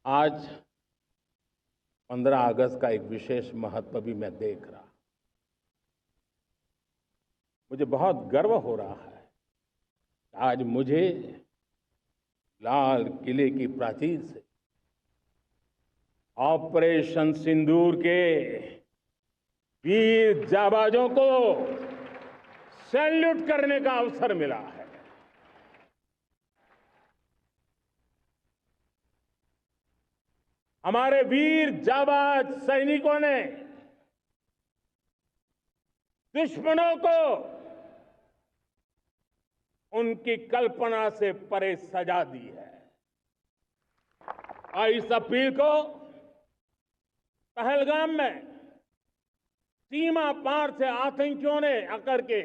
आज 15 अगस्त का एक विशेष महत्व भी मैं देख रहा। मुझे बहुत गर्व हो रहा है। आज मुझे लाल किले की प्राचीर से ऑपरेशन सिंदूर के वीर जाबाजों को सैल्यूट करने का अवसर मिला है। हमारे वीर जाबाज सैनिकों ने दुश्मनों को उनकी कल्पना से परे सजा दी है। और इस अपील को पहलगाम में सीमा पार से आतंकियों ने आकर के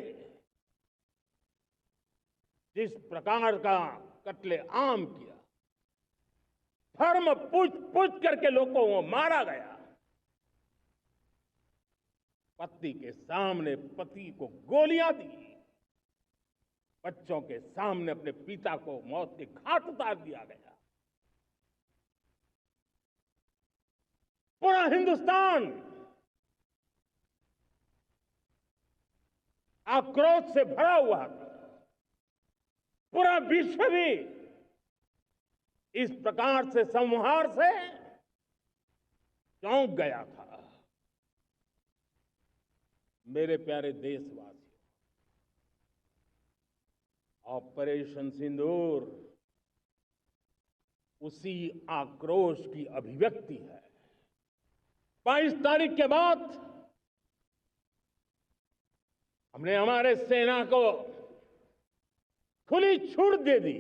जिस प्रकार का कत्ले आम किया, धर्म पूछ करके लोगों को मारा गया। पत्नी के सामने पति को गोलियां दी, बच्चों के सामने अपने पिता को मौत के घाट उतार दिया गया। पूरा हिंदुस्तान आक्रोश से भरा हुआ था। पूरा विश्व भी इस प्रकार से संहार से चौंक गया था। मेरे प्यारे देशवासियों, ऑपरेशन सिंदूर उसी आक्रोश की अभिव्यक्ति है। 22 तारीख के बाद हमने हमारे सेना को खुली छूट दे दी।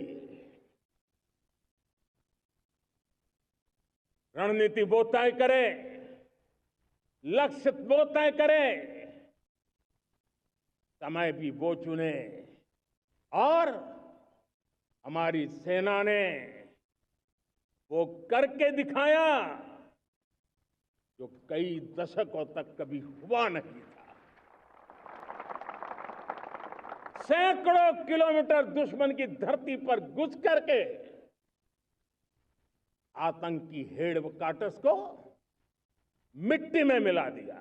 रणनीति वो तय करे, लक्ष्य वो तय करे, समय भी वो चुने। और हमारी सेना ने वो करके दिखाया जो कई दशकों तक कभी हुआ नहीं था। सैकड़ों किलोमीटर दुश्मन की धरती पर घुस करके आतंकी हेडक्वार्टर्स को मिट्टी में मिला दिया।